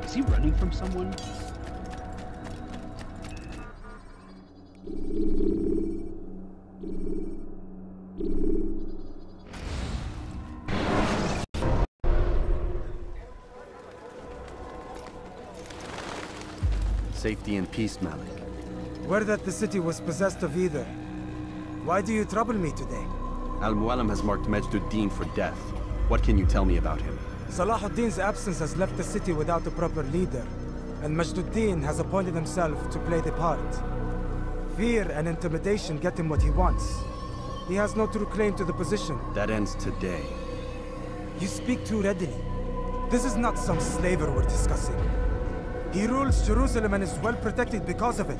Is he running from someone? Safety and peace, Malik. Word that the city was possessed of either. Why do you trouble me today? Al-Mualim has marked Majd-ud-Din for death. What can you tell me about him? Salah ad-Din's absence has left the city without a proper leader, and Majd-ud-Din has appointed himself to play the part. Fear and intimidation get him what he wants. He has no true claim to the position. That ends today. You speak too readily. This is not some slaver we're discussing. He rules Jerusalem and is well protected because of it.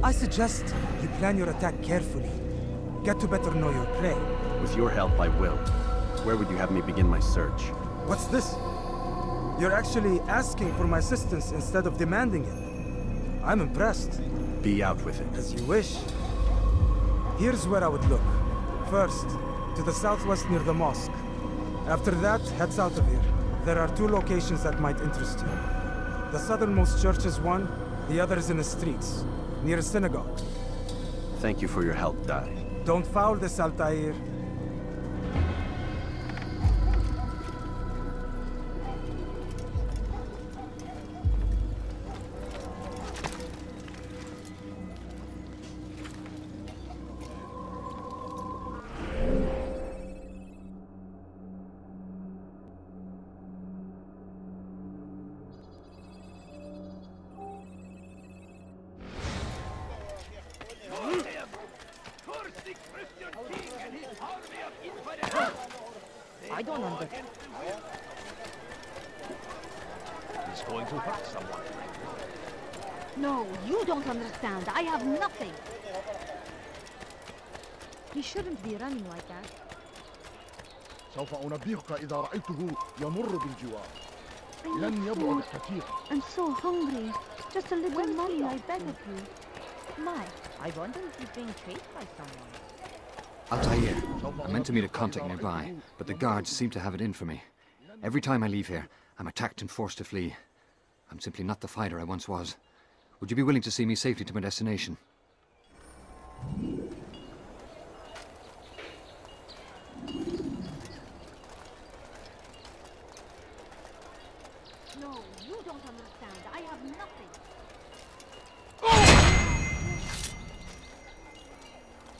I suggest you plan your attack carefully. Get to better know your prey. With your help, I will. Where would you have me begin my search? What's this? You're actually asking for my assistance instead of demanding it. I'm impressed. Be out with it. As you wish. Here's where I would look. First, to the southwest near the mosque. After that, head south of here. There are 2 locations that might interest you. The southernmost church is one, the other is in the streets, near a synagogue. Thank you for your help, Dai. Don't foul this, Altair. I don't understand. He's going to hurt someone. No, you don't understand. I have nothing. He shouldn't be running like that. سوف أنبهك إذا رأيته يمر بالجوار. لن يبعد كثيرا. I'm so hungry. Just a little money, I beg of you. My, I wonder if he's being chased by someone. Altair, I meant to meet a contact nearby, but the guards seem to have it in for me. Every time I leave here, I'm attacked and forced to flee. I'm simply not the fighter I once was. Would you be willing to see me safely to my destination? No, you don't understand. I have nothing.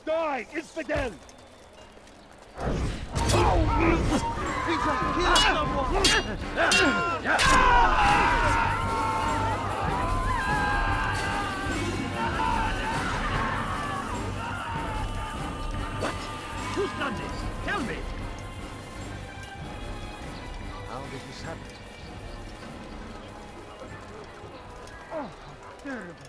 Die, infidel! What? Who's done this? Tell me! How did this happen? Oh, terrible.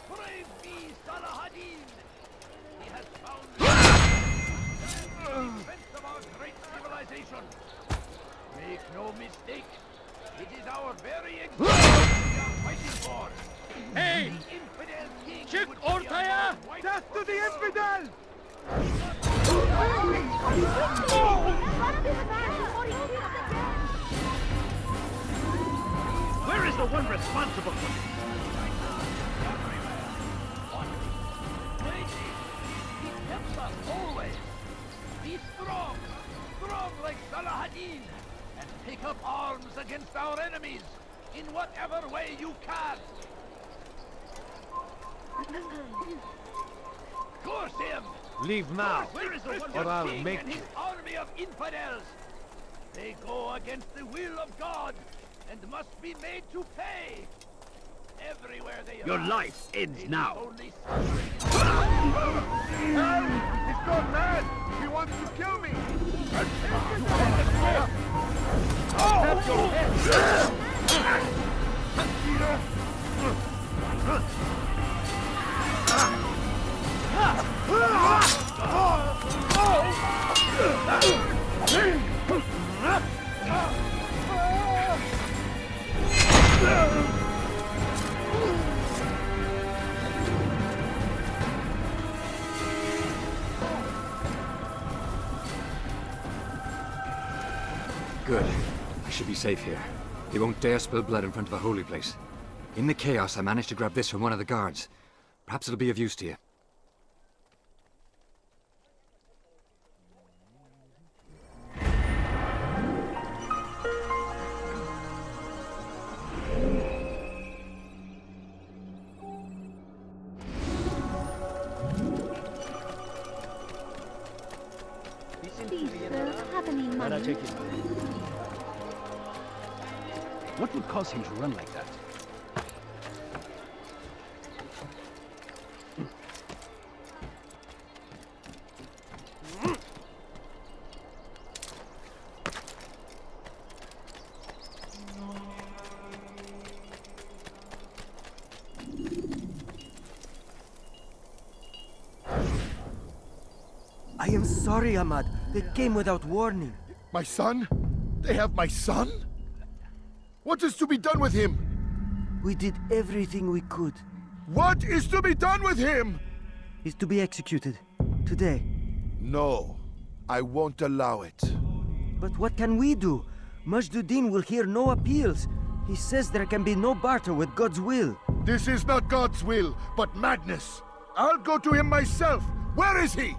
Praise be Salah ad-Din! He has found the defense of our great civilization. Make no mistake, it is our very existence we are fighting for. Hey! The infidel king Chick would be Ortaya! our white- Death to the infidel! Where is the one responsible for this? He helps us always. Be strong, strong like Salah ad-Din, and take up arms against our enemies in whatever way you can. Curse him! Leave now, Where is the or wonder I'll king make and his army of infidels? They go against the will of God and must be made to pay. Everywhere they Your arrive, life ends they now. only suffering. He's gone mad! He wants to kill me! Have your Good. I should be safe here. They won't dare spill blood in front of a holy place. In the chaos, I managed to grab this from one of the guards. Perhaps it'll be of use to you. Please, sir, have any money? What would cause him to run like that? I am sorry, Ahmad. They came without warning. My son? They have my son? What is to be done with him? We did everything we could. What is to be done with him? He's to be executed. Today. No, I won't allow it. But what can we do? Majduddin will hear no appeals. He says there can be no barter with God's will. This is not God's will, but madness. I'll go to him myself. Where is he?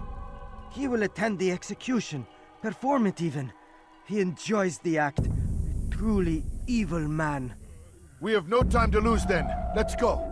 He will attend the execution. Perform it even. He enjoys the act. A truly evil man. We have no time to lose then. Let's go.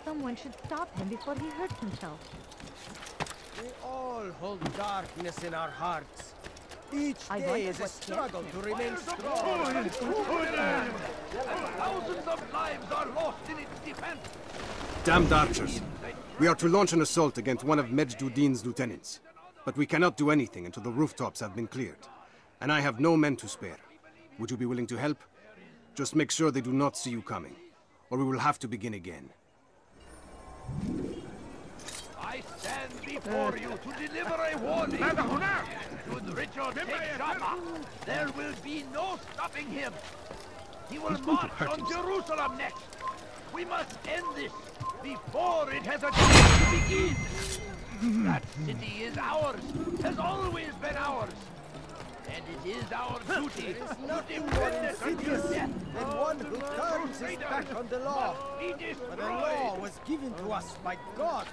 Someone should stop him before he hurts himself. We all hold darkness in our hearts. Each I day wonder is a what struggle to remain strong. Thousands of lives are lost in its defense. Damned archers! We are to launch an assault against one of Majduddin's lieutenants. But we cannot do anything until the rooftops have been cleared. And I have no men to spare. Would you be willing to help? Just make sure they do not see you coming, or we will have to begin again. I stand before you to deliver a warning. Should Richard take Jaffa, there will be no stopping him. He will march on Jerusalem next. We must end this before it has a chance to begin. That city is ours, has always been ours. And it is our duty to defend it until death. And one who turns his back on the law. For the law was given to us by God.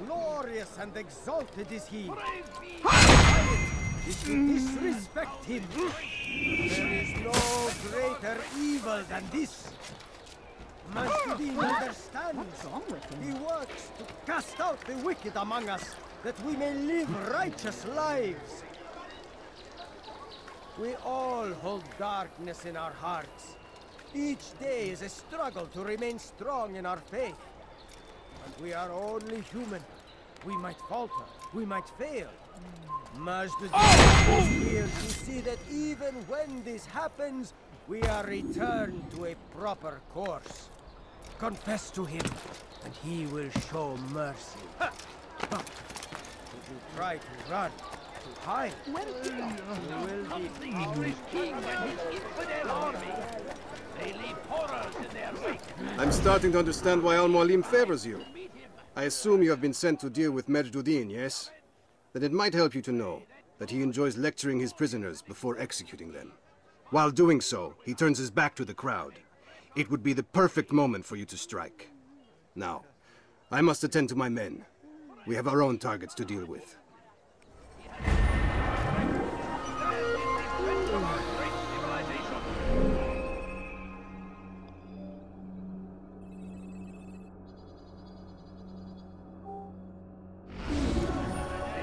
Glorious and exalted is he. If you disrespect him, there is no greater evil than this. Majduddin understands. What's wrong with him? He works to cast out the wicked among us, that we may live righteous lives. We all hold darkness in our hearts. Each day is a struggle to remain strong in our faith. And we are only human. We might falter. We might fail. Majduddin is here to see that even when this happens, we are returned to a proper course. Confess to him, and he will show mercy. But if you try to run, to hide, Where is he going? you will be The English king and his infidel army. They leave horrors in their wake. I'm starting to understand why Al-Mualim favors you. I assume you have been sent to deal with Majduddin, yes? Then it might help you to know that he enjoys lecturing his prisoners before executing them. While doing so, he turns his back to the crowd. It would be the perfect moment for you to strike. Now, I must attend to my men. We have our own targets to deal with.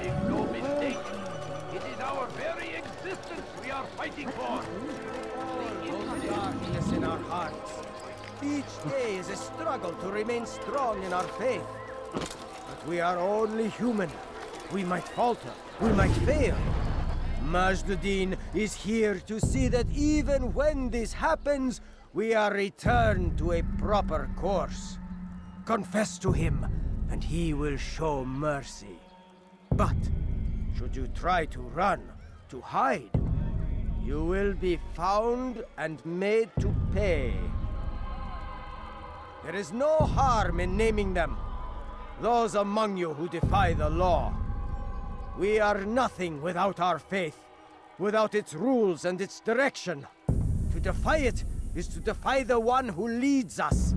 Make no mistake, it is our very existence we are fighting for. hold darkness in our hearts. Each day is a struggle to remain strong in our faith. But we are only human. We might falter. We might fail. Majd-Dudin is here to see that even when this happens, we are returned to a proper course. Confess to him, and he will show mercy. But should you try to run, to hide, you will be found and made to pay. There is no harm in naming them. Those among you who defy the law. We are nothing without our faith, without its rules and its direction. To defy it is to defy the one who leads us.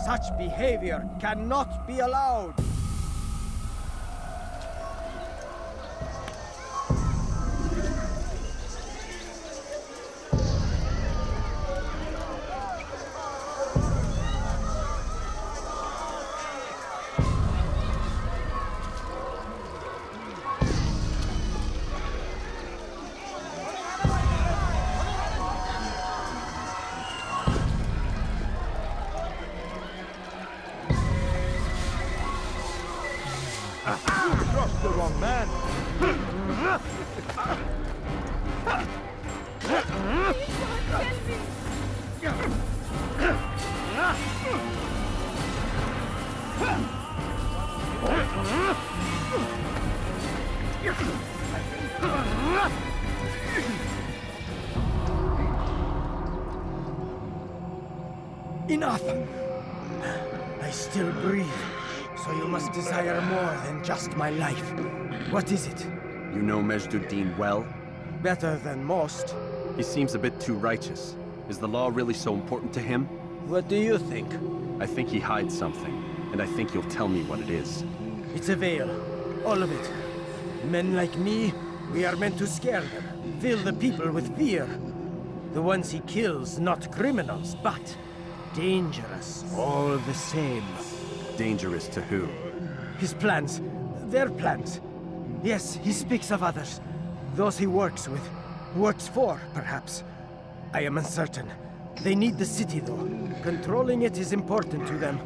Such behavior cannot be allowed. Trust the wrong man. Enough! I still breathe. So you must desire more than just my life. What is it? You know Majd-Dudin well? Better than most. He seems a bit too righteous. Is the law really so important to him? What do you think? I think he hides something, and I think you'll tell me what it is. It's a veil. All of it. Men like me, we are meant to scare them, fill the people with fear. The ones he kills, not criminals, but dangerous all the same. Dangerous to who? His plans. Their plans. Yes, he speaks of others. Those he works with. Works for, perhaps. I am uncertain. They need the city, though. Controlling it is important to them.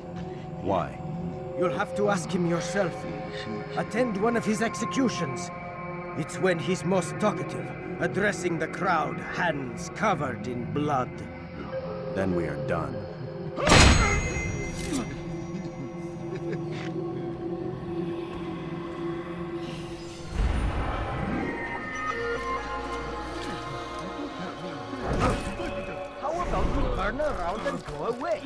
Why? You'll have to ask him yourself. Attend one of his executions. It's when he's most talkative, addressing the crowd, hands covered in blood. Then we are done. Turn around and go away.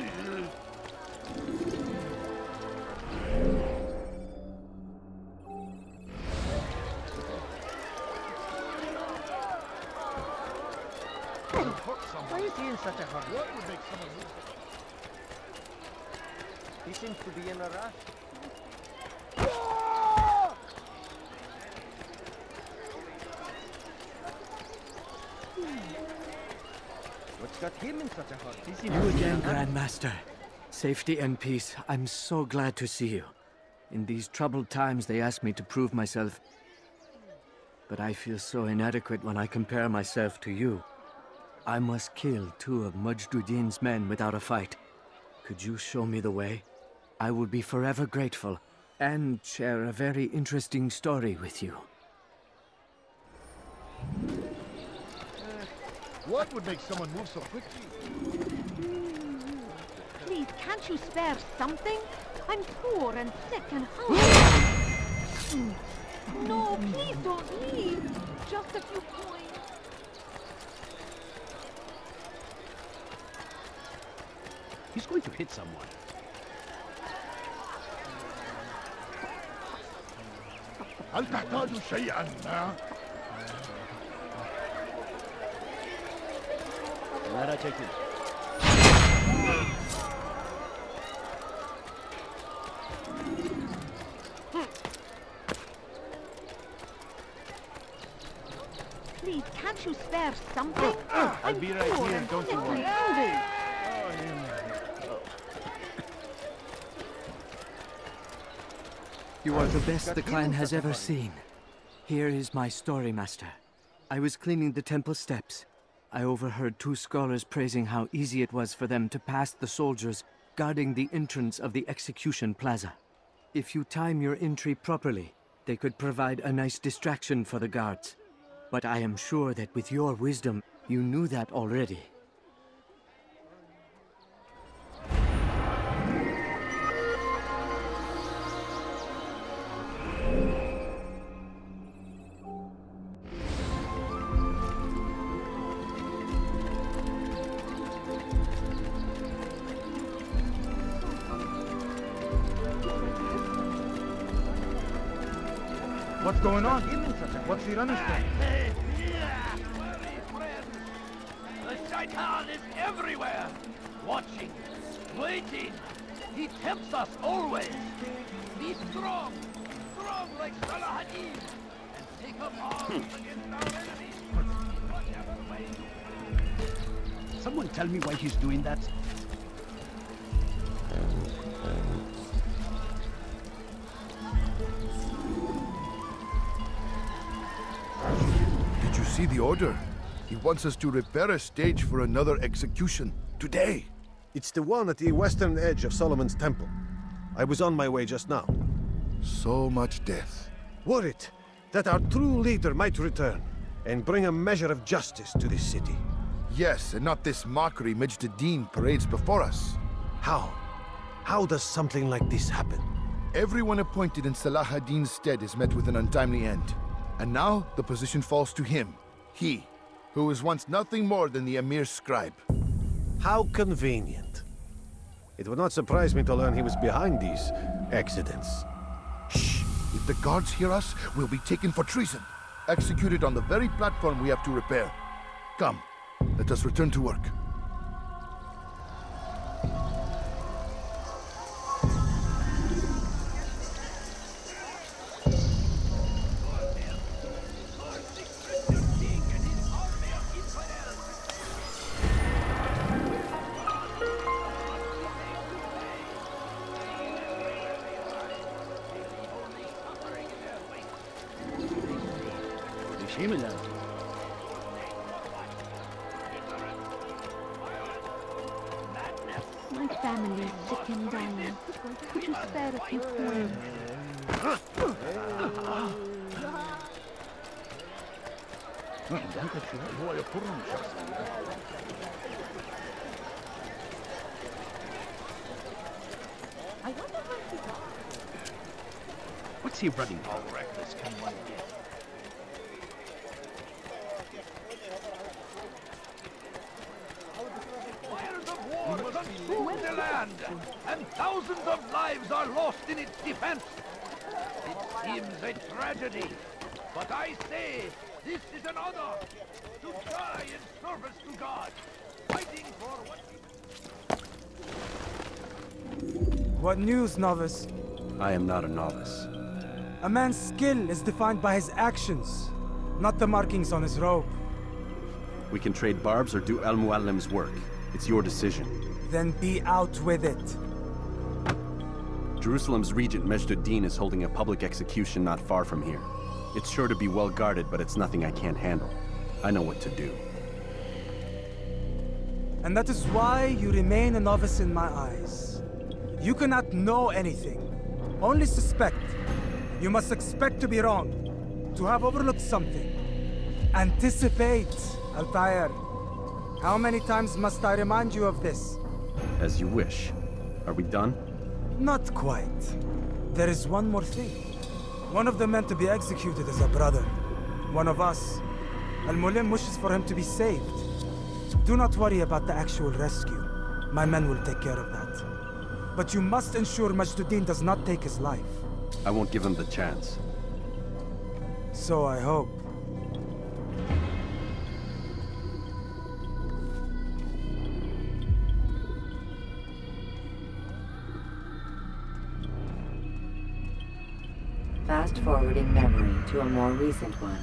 Why is he in such a hurry? What would make someone move? He seems to be in a rush. What's got him in such a hurry? You again, Grandmaster. Safety and peace. I'm so glad to see you. In these troubled times, they ask me to prove myself. But I feel so inadequate when I compare myself to you. I must kill 2 of Majd-Dudin's men without a fight. Could you show me the way? I will be forever grateful, and share a very interesting story with you. What would make someone move so quickly? Please, can't you spare something? I'm poor and sick and hungry. No, please don't leave. Just a few coins. He's going to hit someone. هل تحتاج شيئا ما؟ Let her take it. Please, can't you spare something? I'll be right poor here, and don't you sick worry. and hungry. You are the best the clan has ever seen. Here is my story, Master. I was cleaning the temple steps. I overheard two scholars praising how easy it was for them to pass the soldiers guarding the entrance of the execution plaza. If you time your entry properly, they could provide a nice distraction for the guards. But I am sure that with your wisdom, you knew that already. What's going on? What's the understand? The Shaitan is everywhere, watching, waiting. He tempts us always. Be strong, strong like Salah ad-Din, and take up arms against our enemies. In whatever way. Someone tell me why he's doing that? Did you see the order? He wants us to repair a stage for another execution. Today. It's the one at the western edge of Solomon's Temple. I was on my way just now. So much death. Worried that our true leader might return and bring a measure of justice to this city. Yes, and not this mockery Majd ad-Din parades before us. How? How does something like this happen? Everyone appointed in Salah ad-Din's stead is met with an untimely end. And now the position falls to him. He, who was once nothing more than the Emir's scribe. How convenient. It would not surprise me to learn he was behind these accidents. Shh! If the guards hear us, we'll be taken for treason. Executed on the very platform we have to repair. Come, let us return to work. My family is sick and dying. Could you spare a few coins? What's he running? How reckless can one get? Fires of war consume the land, and thousands of lives are lost in its defense. It seems a tragedy, but I say this is an honor to die in service to God, fighting for what What news, novice? I am not a novice. A man's skill is defined by his actions, not the markings on his robe. We can trade barbs or do Al-Mualim's work. It's your decision. Then be out with it. Jerusalem's regent Majd ad-Din is holding a public execution not far from here. It's sure to be well guarded, but it's nothing I can't handle. I know what to do. And that is why you remain a novice in my eyes. You cannot know anything, only suspect. You must expect to be wrong, to have overlooked something. Anticipate, Altair. How many times must I remind you of this? As you wish. Are we done? Not quite. There is one more thing. One of the men to be executed is a brother. One of us. Al-Mualim wishes for him to be saved. Do not worry about the actual rescue. My men will take care of that. But you must ensure Majd ad-Din does not take his life. I won't give him the chance. So I hope. Fast-forwarding memory to a more recent one.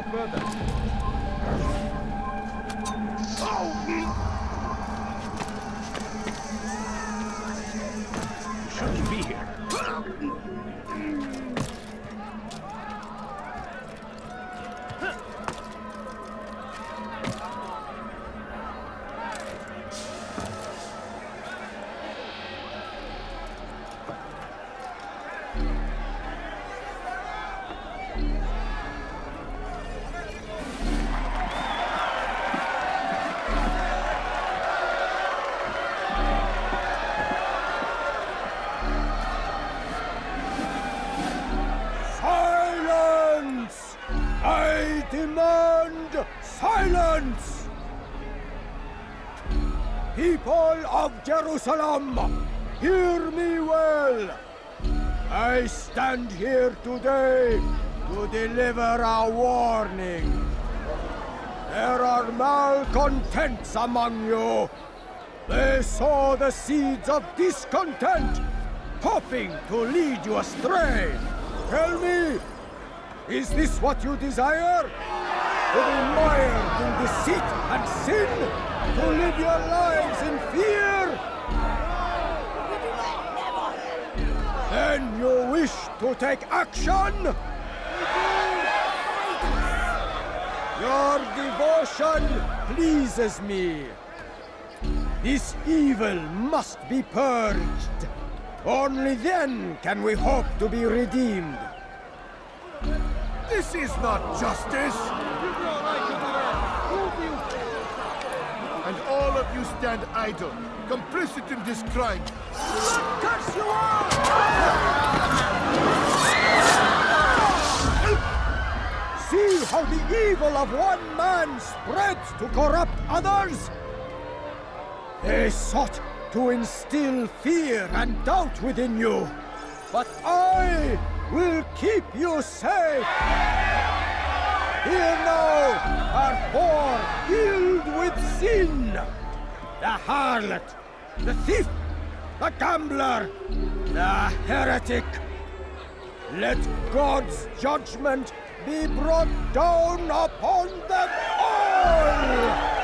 no further. You shouldn't be here. Silence! People of Jerusalem, hear me well. I stand here today to deliver a warning. There are malcontents among you. They sow the seeds of discontent, hoping to lead you astray. Tell me, is this what you desire? To be mired in deceit and sin? To live your lives in fear? Then you wish to take action? Your devotion pleases me. This evil must be purged. Only then can we hope to be redeemed. This is not justice! And all of you stand idle, complicit in this crime. Curse you all! See how the evil of one man spreads to corrupt others? They sought to instill fear and doubt within you, but I will keep you safe. Here now are four filled with sin. The harlot, the thief, the gambler, the heretic. Let God's judgment be brought down upon them all!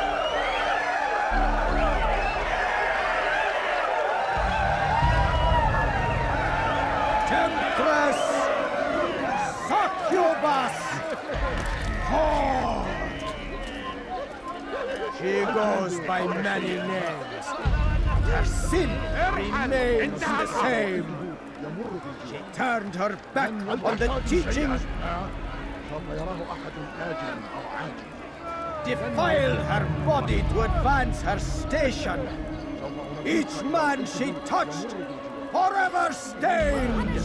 Temptress! Succubus! Whore! She goes by many names. Her sin remains the same. She turned her back on the teachings, defiled her body to advance her station. Each man she touched, forever stained.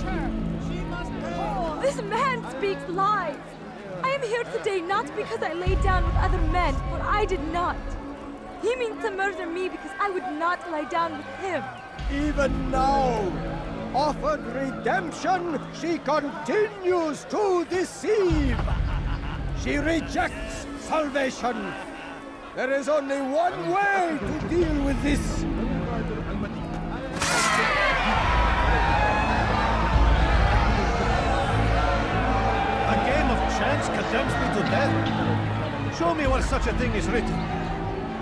This man speaks lies. I am here today not because I lay down with other men, for I did not. He means to murder me because I would not lie down with him. Even now, offered redemption, she continues to deceive. She rejects salvation. There is only one way to deal with this. A game of chance condemns me to death. Show me where such a thing is written.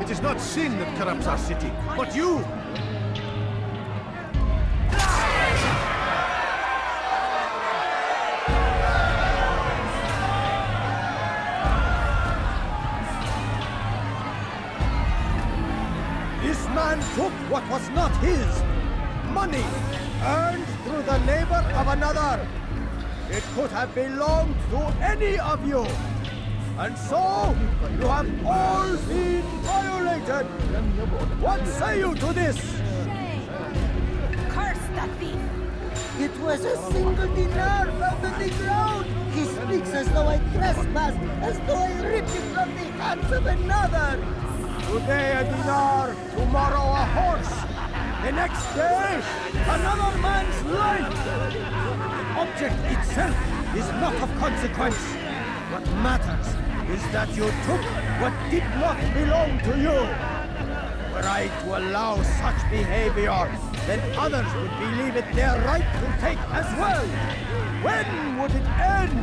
It is not sin that corrupts our city, but you! This man took what was not his. Money, earned through the labor of another. It could have belonged to any of you. And so, you have all been violated. What say you to this? Shame! Curse the thief! It was a single dinar found on the ground. He speaks as though I trespassed, as though I ripped it from the hands of another. Today a dinar, tomorrow a horse. The next day, another man's life. The object itself is not of consequence. What matters is that you took what did not belong to you. Were I to allow such behavior, then others would believe it their right to take as well. When would it end?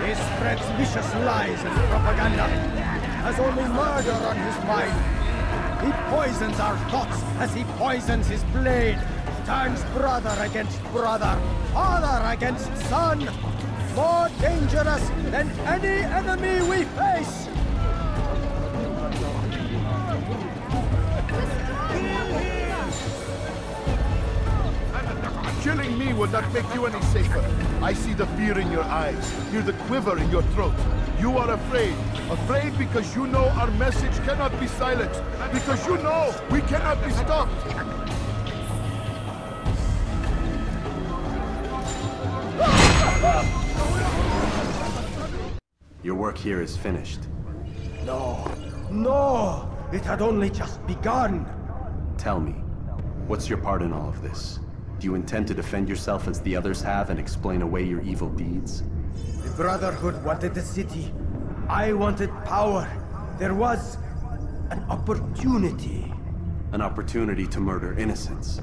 He spreads vicious lies and propaganda, has only murder on his mind. He poisons our thoughts as he poisons his blade, turns brother against brother, father against son, more dangerous than any enemy we face. Killing me will not make you any safer. I see the fear in your eyes, hear the quiver in your throat. You are afraid. Afraid because you know our message cannot be silenced. Because you know we cannot be stopped. Your work here is finished. No, no! It had only just begun. Tell me, what's your part in all of this? Do you intend to defend yourself as the others have and explain away your evil deeds? The Brotherhood wanted the city. I wanted power. There was an opportunity. An opportunity to murder innocents.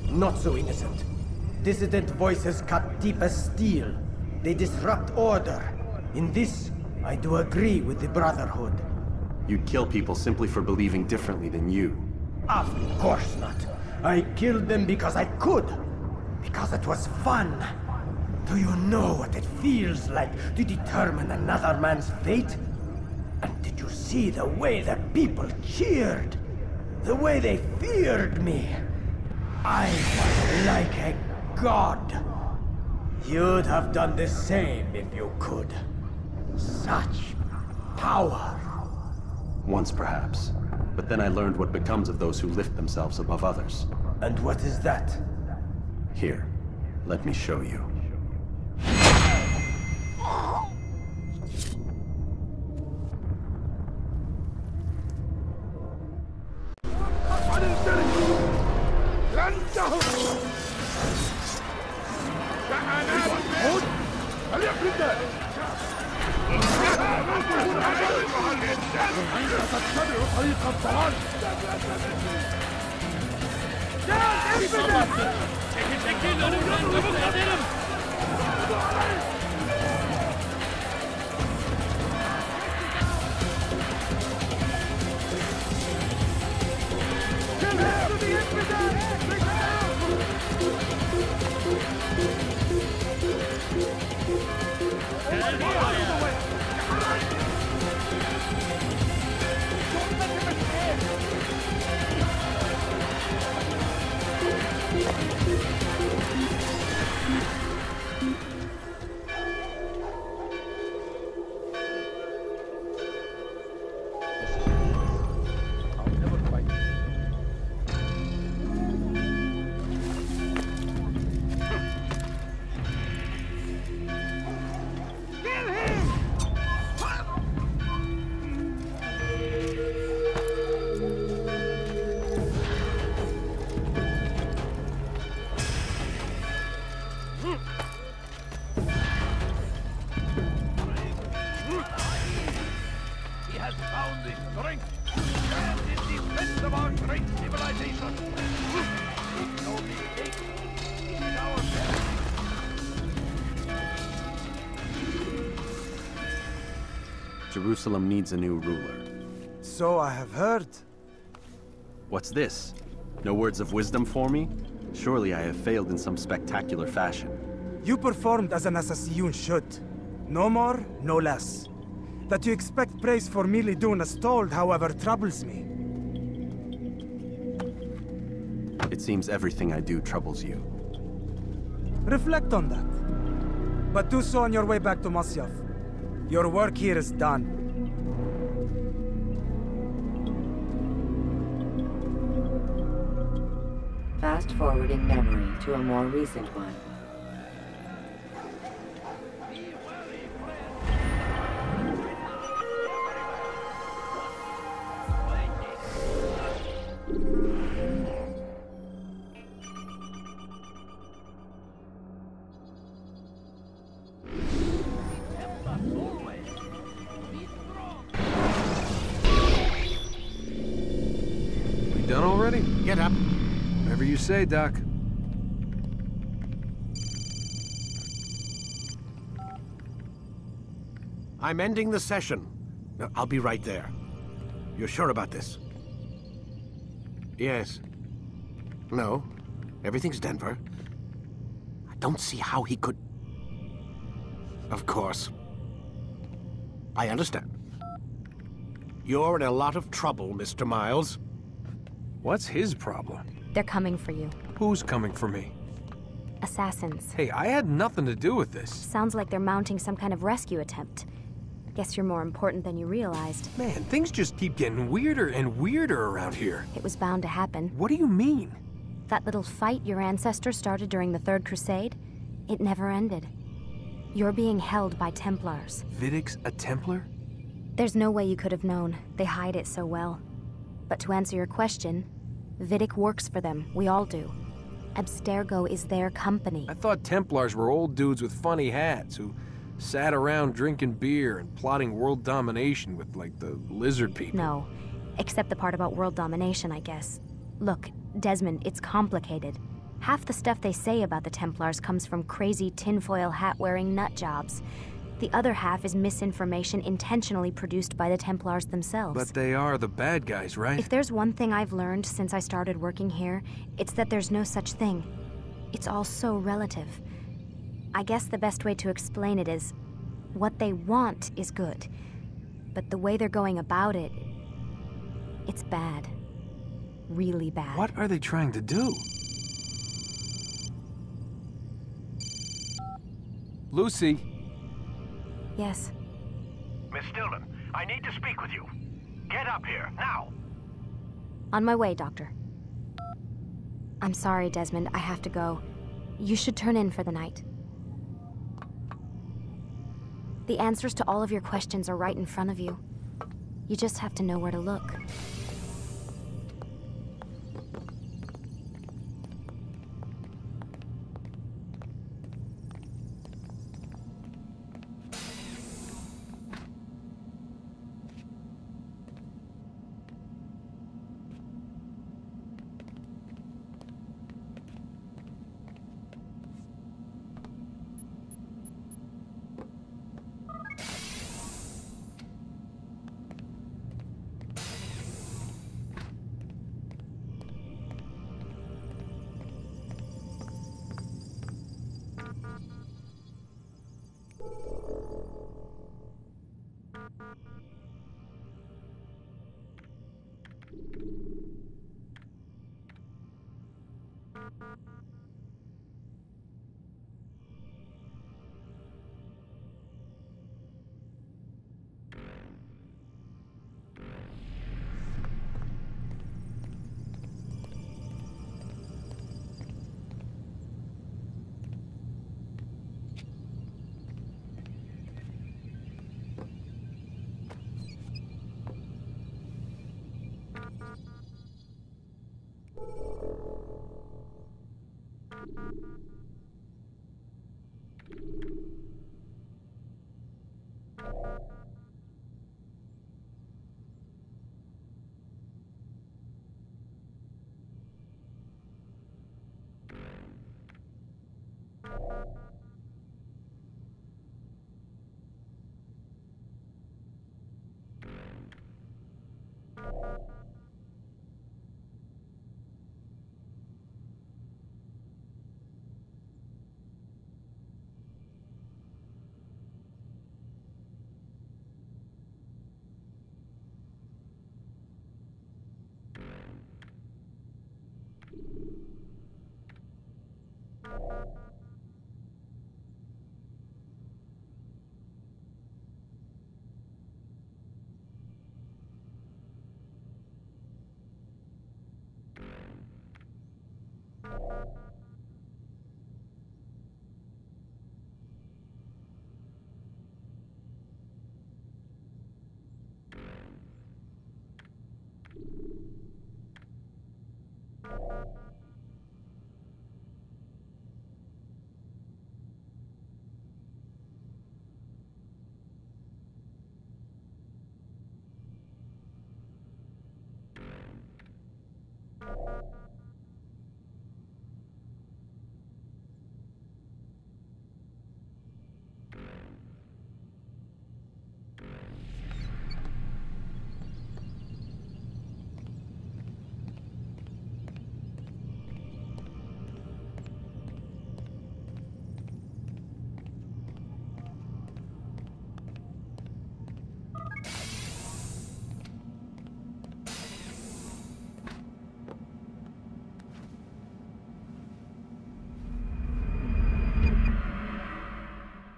Not so innocent. Dissident voices cut deep as steel. They disrupt order. In this, I do agree with the Brotherhood. You'd kill people simply for believing differently than you. Of course not. I killed them because I could. Because it was fun. Do you know what it feels like to determine another man's fate? And did you see the way the people cheered? The way they feared me? I was like a god. You'd have done the same if you could. Such power. Once perhaps. But then I learned what becomes of those who lift themselves above others. And what is that? Here, let me show you. Jerusalem needs a new ruler. So I have heard. What's this? No words of wisdom for me? Surely I have failed in some spectacular fashion. You performed as an assassin should. No more, no less. That you expect praise for merely doing as told, however, troubles me. It seems everything I do troubles you. Reflect on that. But do so on your way back to Masyaf. Your work here is done. Fast-forwarding memory to a more recent one. Get up. Whatever you say, Doc. I'm ending the session. I'll be right there. You're sure about this? Yes. No. Everything's Denver. I don't see how he could... Of course. I understand. You're in a lot of trouble, Mr. Miles. What's his problem? They're coming for you. Who's coming for me? Assassins. Hey, I had nothing to do with this. Sounds like they're mounting some kind of rescue attempt. Guess you're more important than you realized. Man, things just keep getting weirder and weirder around here. It was bound to happen. What do you mean? That little fight your ancestors started during the Third Crusade, it never ended. You're being held by Templars. Vidic's a Templar? There's no way you could have known. They hide it so well. But to answer your question, Vidic works for them. We all do. Abstergo is their company. I thought Templars were old dudes with funny hats who sat around drinking beer and plotting world domination with, like, the lizard people. No. Except the part about world domination, I guess. Look, Desmond, it's complicated. Half the stuff they say about the Templars comes from crazy tinfoil hat-wearing nutjobs. The other half is misinformation intentionally produced by the Templars themselves. But they are the bad guys, right? If there's one thing I've learned since I started working here, it's that there's no such thing. It's all so relative. I guess the best way to explain it is, what they want is good. But the way they're going about it, it's bad. Really bad. What are they trying to do? Lucy? Yes. Miss Stillman, I need to speak with you. Get up here, now! On my way, Doctor. I'm sorry, Desmond. I have to go. You should turn in for the night. The answers to all of your questions are right in front of you. You just have to know where to look.